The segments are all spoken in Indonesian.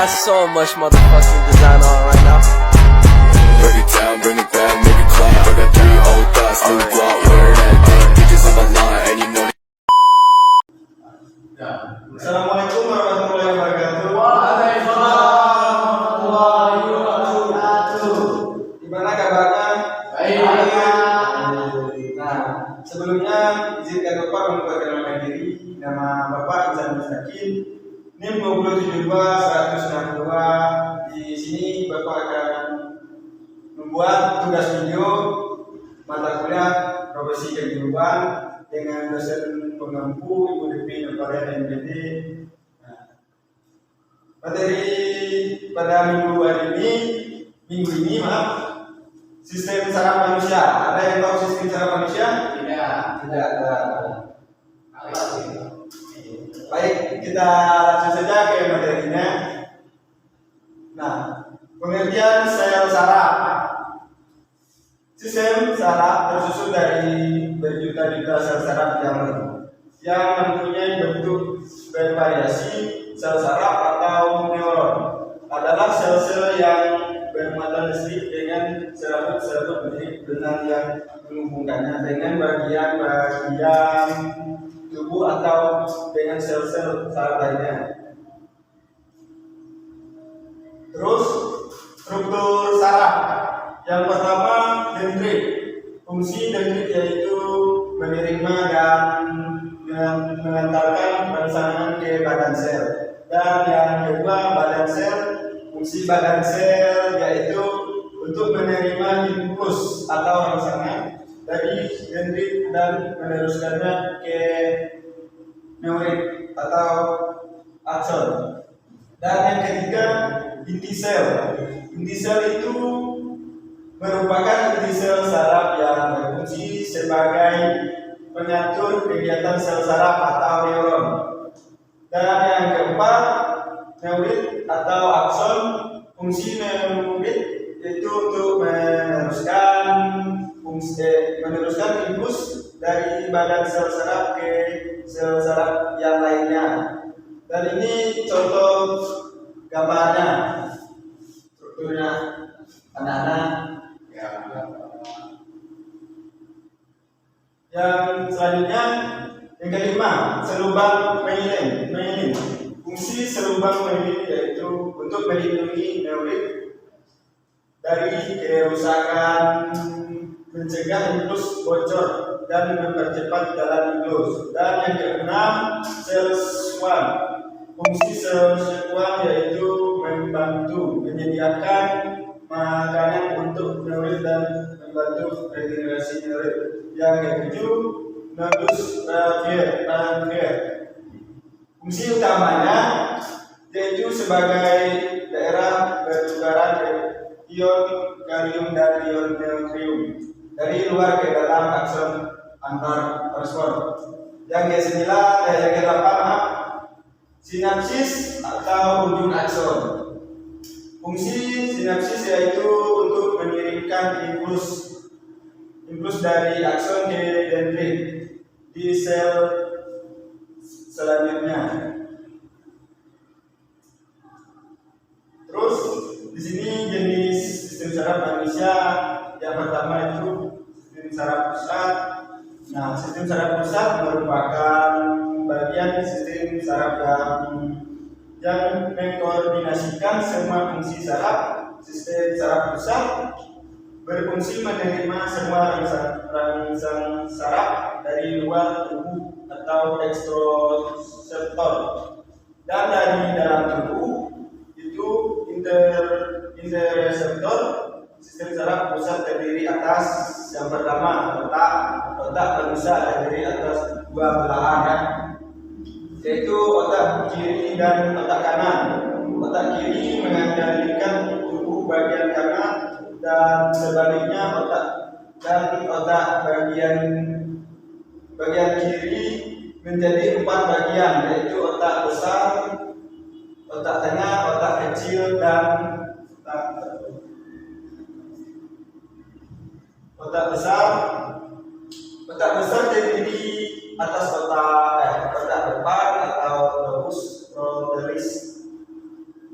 got so much motherfucking design on right now. Break it down, bring it back, make it clap. I got 3 old thoughts, new block, where that thing. Bitches on my line, and you know. Assalamualaikum warahmatullahi wabarakatuh. Waalaikumsalam warahmatullahi wabarakatuh. Gimana kabarnya? Baik. Nah, sebelumnya izinkan Bapak memperkenalkan diri. Nama Bapak Ihsan Mustaqim, NIM 272-162. Di sini Bapak akan membuat tugas video mata kuliah profesi keguruan dengan dosen pengampu Ibu Devi Novarian MPD. Nah, materi pada minggu ini sistem saraf manusia. Ada yang tahu sistem saraf manusia? Tidak ada. Baik, kita langsung saja ke materinya. Nah, pengertian sel saraf. Sistem saraf tersusun dari berjuta-juta sel saraf yang mempunyai bentuk bervariasi. Sel saraf atau neuron adalah sel-sel yang bermuatan listrik dengan serabut-serabut mirip benang yang menghubungkannya dengan bagian-bagian tubuh atau dengan sel-sel saraf lainnya. Terus struktur saraf. Yang pertama, dendrit. Fungsi dendrit yaitu menerima dan mengantarkan rangsangan ke badan sel. Dan yang kedua, badan sel. Fungsi badan sel yaitu untuk menerima impuls atau rangsangan dari dendrit dan meneruskannya ke neurit atau akson. Dan yang ketiga, inti sel. Inti sel itu merupakan inti sel saraf yang berfungsi sebagai pengatur kegiatan sel saraf atau neuron. Dan yang keempat, neurit atau akson. Fungsi neurit yaitu untuk meneruskan impuls dari badan sel saraf ke sel saraf yang lainnya. Dan ini contoh gambarnya, strukturnya anak-anak. Yang selanjutnya, yang kelima, selubang myelin. Fungsi selubang myelin yaitu untuk melindungi neurit dari kerusakan, mencegah impuls bocor dan mempercepat jalan impuls. Dan yang keenam, sel sekuan. Fungsi sel sekuan yaitu membantu menyediakan makanan untuk neurit dan membantu regenerasi neurit. Yang ketujuh, nodus Ranvier. Fungsi utamanya yaitu sebagai daerah pertukaran ion kalium dan ion natrium dari luar ke dalam akson antar respon. Yang ke-8, sinapsis atau ujung akson. Fungsi sinapsis yaitu untuk mengirimkan impuls dari akson ke dendrit di sel selanjutnya. Terus di sini jenis sistem saraf manusia. Yang pertama itu sistem saraf pusat. Nah, sistem saraf pusat merupakan bagian sistem saraf yang mengkoordinasikan semua fungsi saraf. Sistem saraf pusat berfungsi menerima semua rangsang saraf dari luar tubuh atau ekstroseptor, dan dari dalam tubuh itu intereseptor. Sistem saraf pusat terdiri atas yang pertama otak manusia terdiri atas dua belahan, yaitu otak kiri dan otak kanan. Otak kiri mengendalikan tubuh bagian kanan dan sebaliknya otak bagian kiri menjadi 4 bagian, yaitu otak besar, otak tengah, otak kecil, dan otak besar. Otak besar terdiri atas otak depan atau lobus frontalis,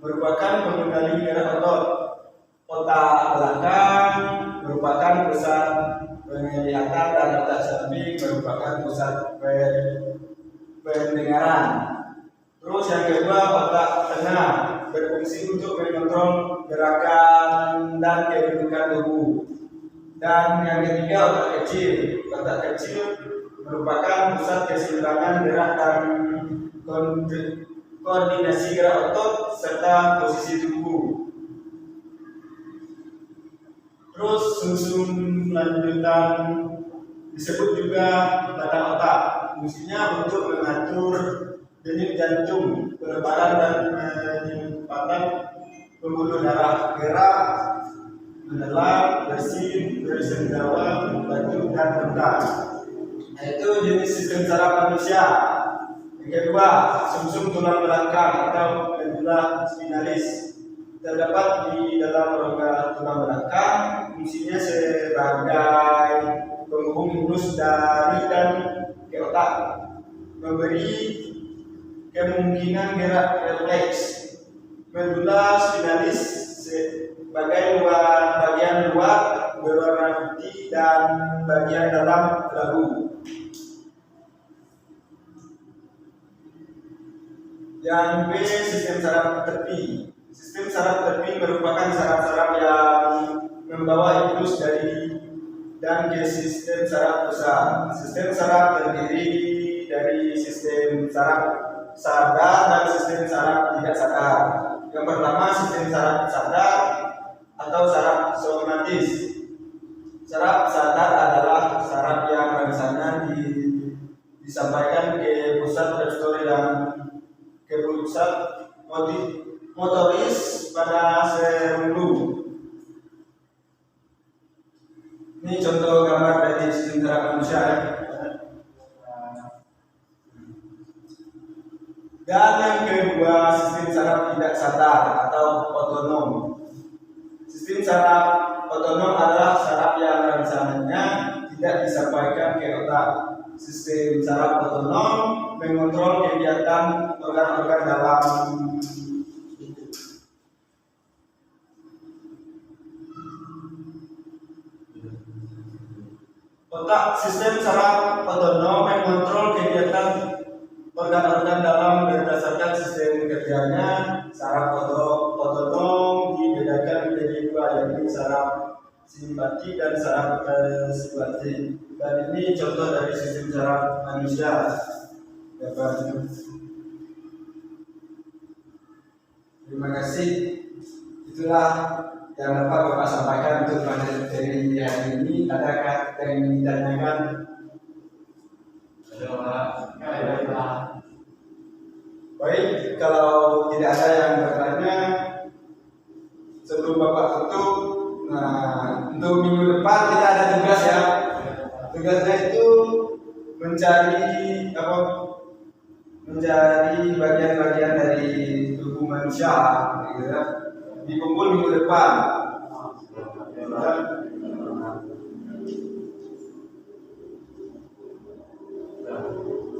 merupakan merupakan pusat pendengaran. Terus yang kedua, otak tengah berfungsi untuk mengontrol gerakan dan kedudukan tubuh. Dan yang ketiga, otak kecil. Otak kecil merupakan pusat keseimbangan gerak dan koordinasi gerak otot serta posisi tubuh. Terus susun lanjutan disebut juga batang otak. Fungsinya untuk mengatur denyut jantung, pelebaran dan penyumbatan pembuluh darah, gerak, menelan, bersin, bersendawa, batuk dan muntah. Itu jenis sistem saraf manusia. Yang kedua, sumsum tulang belakang atau medula spinalis terdapat di dalam rongga tulang belakang. Fungsinya sebagai penghubung mulus dari dan ke otak, memberi kemungkinan gerak refleks. Medula spinalis sebagai bagian luar berwarna putih dan bagian dalam kelabu. Yang B, sistem saraf tepi. Sistem saraf tepi merupakan saraf-saraf yang membawa impuls dari dan ke sistem saraf pusat. Sistem saraf terdiri dari sistem saraf sadar dan sistem saraf tidak sadar. Yang pertama, sistem saraf sadar atau saraf somatis. Saraf sadar adalah saraf yang rasanya disampaikan ke pusat restori dan ke pusat motoris pada serulu. Ini contoh gambar dari sistem saraf manusia. Dan yang kedua, sistem saraf tidak sadar atau otonom. Sistem saraf otonom adalah saraf yang rencananya tidak disampaikan ke otak. Sistem saraf otonom mengontrol kegiatan organ-organ dalam otak. Sistem saraf otonom mengontrol kegiatan organ-organ dalam berdasarkan sistem kerjanya. Saraf otonom dibedakan menjadi dua, yaitu saraf simpatik dan saraf simpatik. Dan ini contoh dari sistem saraf manusia. Terima kasih. Itulah yang dapat Bapak sampaikan untuk materi hari ini. Adakah yang ingin ditanyakan? Baik, kalau tidak ada yang bertanya, sebelum Bapak tutup, untuk minggu depan kita ada tugas ya. Tugasnya itu mencari bagian-bagian dari tubuh manusia, gitu ya. Dikumpul minggu depan.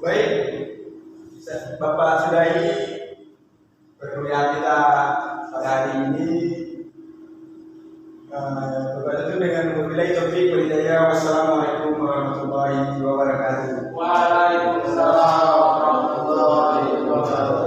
Baik, Bapak sudahi perkuliahan kita pada hari ini. Bapak itu dengan memilih topik berhidayah. Wassalamualaikum warahmatullahi wabarakatuh. Waalaikumsalam warahmatullahi wabarakatuh.